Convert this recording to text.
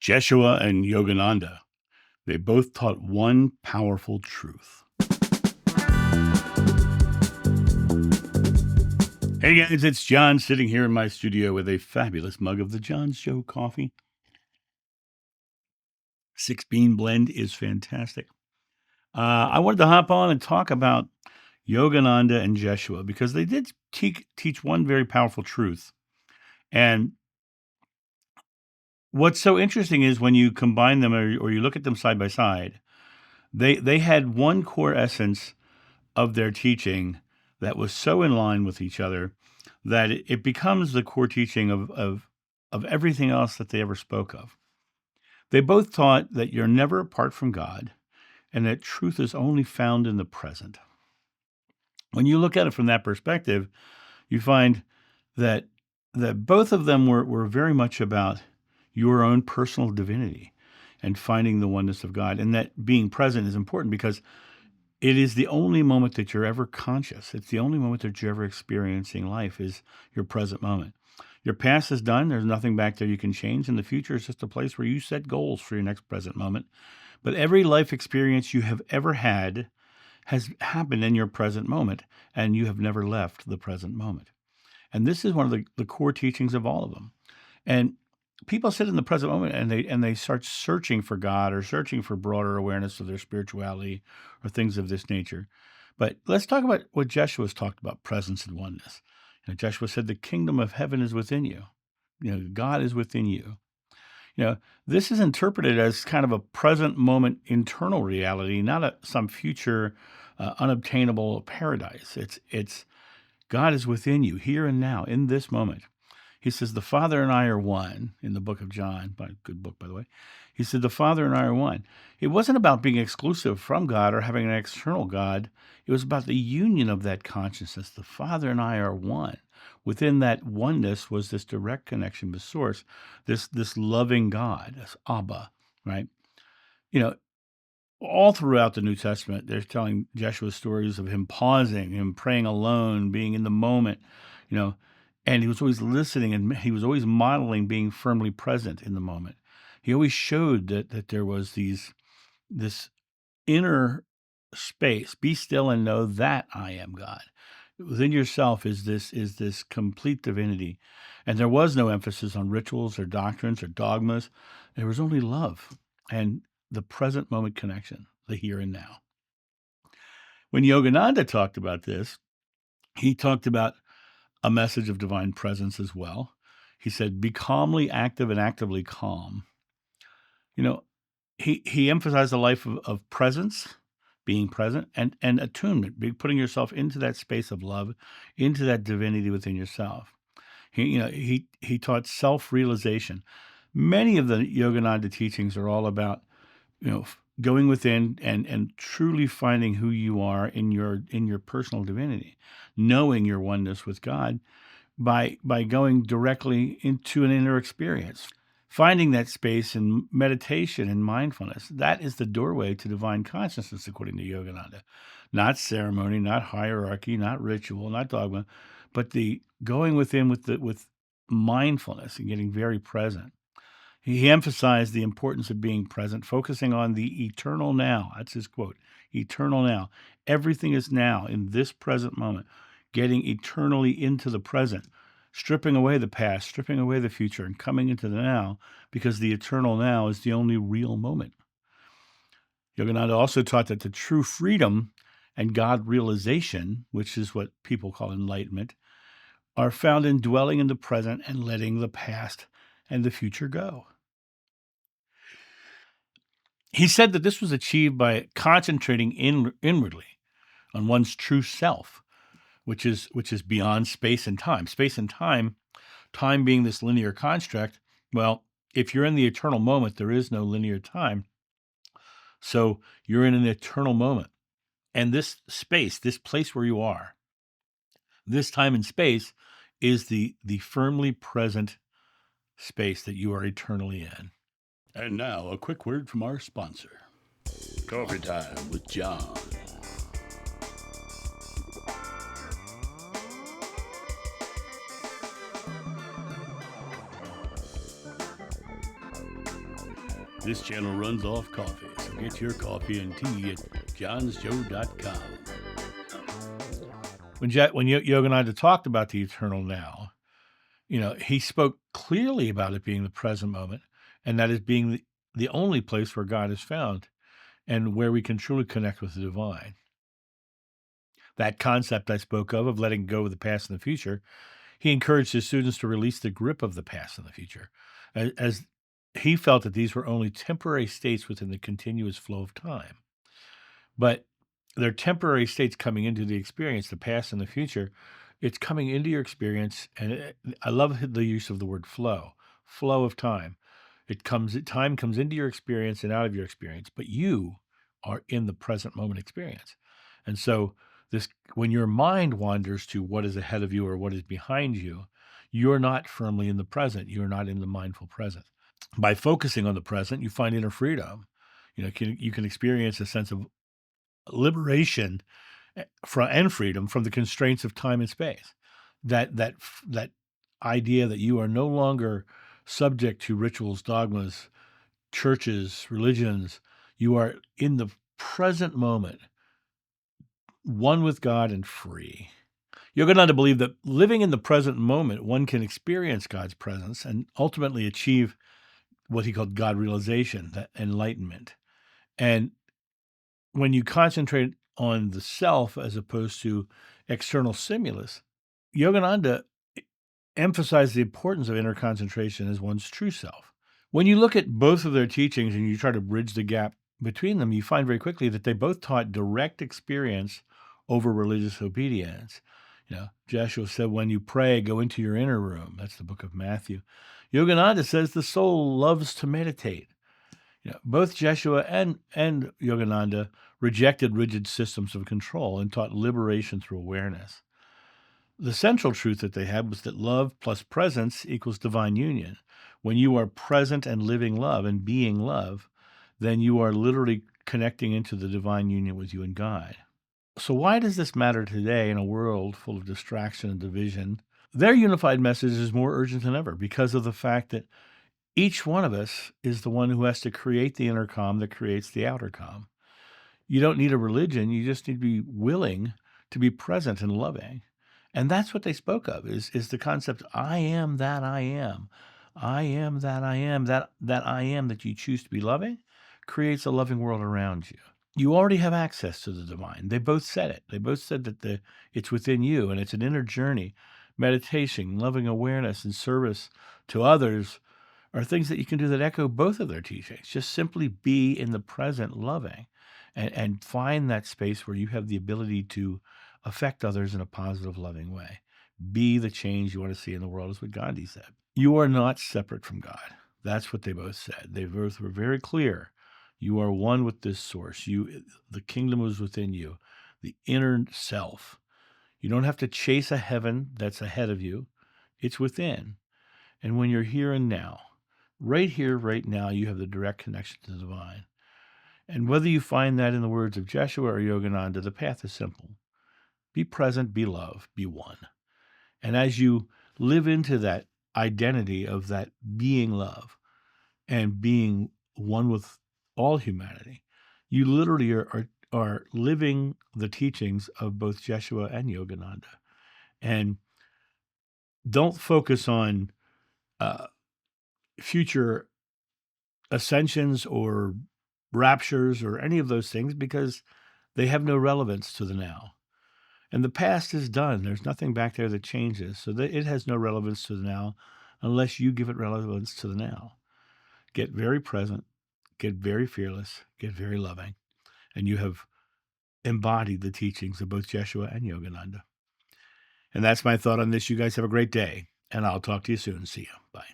Jeshua and Yogananda. They both taught one powerful truth. Hey guys, it's John sitting here in my studio with a fabulous mug of the John Show coffee. 6-bean blend is fantastic. I wanted to hop on and talk about Yogananda and Jeshua because they did teach one very powerful truth. And what's so interesting is when you combine them or you look at them side by side, they had one core essence of their teaching that was so in line with each other that it becomes the core teaching of everything else that they ever spoke of. They both taught that you're never apart from God and that truth is only found in the present. When you look at it from that perspective, you find that both of them were very much about your own personal divinity and finding the oneness of God. And that being present is important because it is the only moment that you're ever conscious. It's the only moment that you're ever experiencing life is your present moment. Your past is done. There's nothing back there you can change. And the future is just a place where you set goals for your next present moment. But every life experience you have ever had has happened in your present moment, and you have never left the present moment. And this is one of the core teachings of all of them. And people sit in the present moment and they start searching for God or searching for broader awareness of their spirituality or things of this nature. But let's talk about what Jeshua's talked about, presence and oneness. Jeshua said, the kingdom of heaven is within you. God is within you. This is interpreted as kind of a present moment internal reality, not some future unobtainable paradise. It's God is within you here and now in this moment. He says, the Father and I are one in the book of John, good book, by the way. He said, the Father and I are one. It wasn't about being exclusive from God or having an external God. It was about the union of that consciousness. The Father and I are one. Within that oneness was this direct connection with Source, this loving God, this Abba, right? All throughout the New Testament, they're telling Jeshua stories of him pausing, him praying alone, being in the moment, and he was always listening and he was always modeling being firmly present in the moment. He always showed that there was this inner space. Be still and know that I am God. Within yourself is this complete divinity. And there was no emphasis on rituals or doctrines or dogmas. There was only love and the present moment connection, the here and now. When Yogananda talked about this, he talked about a message of divine presence as well. He said, be calmly active and actively calm. He emphasized a life of presence, being present, and attunement, putting yourself into that space of love, into that divinity within yourself. He taught self-realization. Many of the Yogananda teachings are all about, going within and truly finding who you are in your personal divinity, knowing your oneness with God by going directly into an inner experience. Finding that space in meditation and mindfulness, that is the doorway to divine consciousness, according to Yogananda. Not ceremony, not hierarchy, not ritual, not dogma, but the going within with mindfulness and getting very present. He emphasized the importance of being present, focusing on the eternal now. That's his quote, eternal now. Everything is now in this present moment, getting eternally into the present. Stripping away the past, stripping away the future, and coming into the now, because the eternal now is the only real moment. Yogananda also taught that the true freedom and God realization, which is what people call enlightenment, are found in dwelling in the present and letting the past and the future go. He said that this was achieved by concentrating inwardly on one's true self, which is beyond space and time. Space and time being this linear construct, well, if you're in the eternal moment, there is no linear time. So you're in an eternal moment. And this space, this place where you are, this time and space is the firmly present space that you are eternally in. And now a quick word from our sponsor. Coffee Time with John. This channel runs off coffee, so get your coffee and tea at johnsjoe.com. When Yogananda talked about the eternal now, he spoke clearly about it being the present moment, and that is being the only place where God is found and where we can truly connect with the divine. That concept I spoke of letting go of the past and the future, he encouraged his students to release the grip of the past and the future, as he felt that these were only temporary states within the continuous flow of time. But they're temporary states coming into the experience, the past and the future. It's coming into your experience, and I love the use of the word flow of time. Time comes into your experience and out of your experience, but you are in the present moment experience. And so when your mind wanders to what is ahead of you or what is behind you, you're not firmly in the present. You're not in the mindful present. By focusing on the present, you find inner freedom. You can experience a sense of liberation and freedom from the constraints of time and space. That idea that you are no longer subject to rituals, dogmas, churches, religions. You are in the present moment, one with God and free. Yogananda believed that living in the present moment, one can experience God's presence and ultimately achieve what he called God realization, that enlightenment. And when you concentrate on the self as opposed to external stimulus, Yogananda emphasized the importance of inner concentration as one's true self. When you look at both of their teachings and you try to bridge the gap between them, you find very quickly that they both taught direct experience over religious obedience. Jeshua said, when you pray, go into your inner room. That's the book of Matthew. Yogananda says the soul loves to meditate. Both Jeshua and Yogananda rejected rigid systems of control and taught liberation through awareness. The central truth that they had was that love plus presence equals divine union. When you are present and living love and being love, then you are literally connecting into the divine union with you and God. So why does this matter today in a world full of distraction and division? Their unified message is more urgent than ever because of the fact that each one of us is the one who has to create the inner calm that creates the outer calm. You don't need a religion. You just need to be willing to be present and loving. And that's what they spoke of, is the concept, I am that I am. I am that I am. That I am that you choose to be loving creates a loving world around you. You already have access to the divine. They both said it. They both said that it's within you, and it's an inner journey. Meditation, loving awareness, and service to others are things that you can do that echo both of their teachings. Just simply be in the present loving and find that space where you have the ability to affect others in a positive, loving way. Be the change you want to see in the world, is what Gandhi said. You are not separate from God. That's what they both said. They both were very clear. You are one with this source. The kingdom is within you, the inner self. You don't have to chase a heaven that's ahead of you. It's within. And when you're here and now, right here, right now, you have the direct connection to the divine. And whether you find that in the words of Jeshua or Yogananda, the path is simple. Be present, be love, be one. And as you live into that identity of that being love and being one with all humanity, you literally are living the teachings of both Jeshua and Yogananda. And don't focus on future ascensions or raptures or any of those things, because they have no relevance to the now. And the past is done. There's nothing back there that changes. So it has no relevance to the now unless you give it relevance to the now. Get very present, get very fearless, get very loving. And you have embodied the teachings of both Jeshua and Yogananda. And that's my thought on this. You guys have a great day. And I'll talk to you soon. See you. Bye.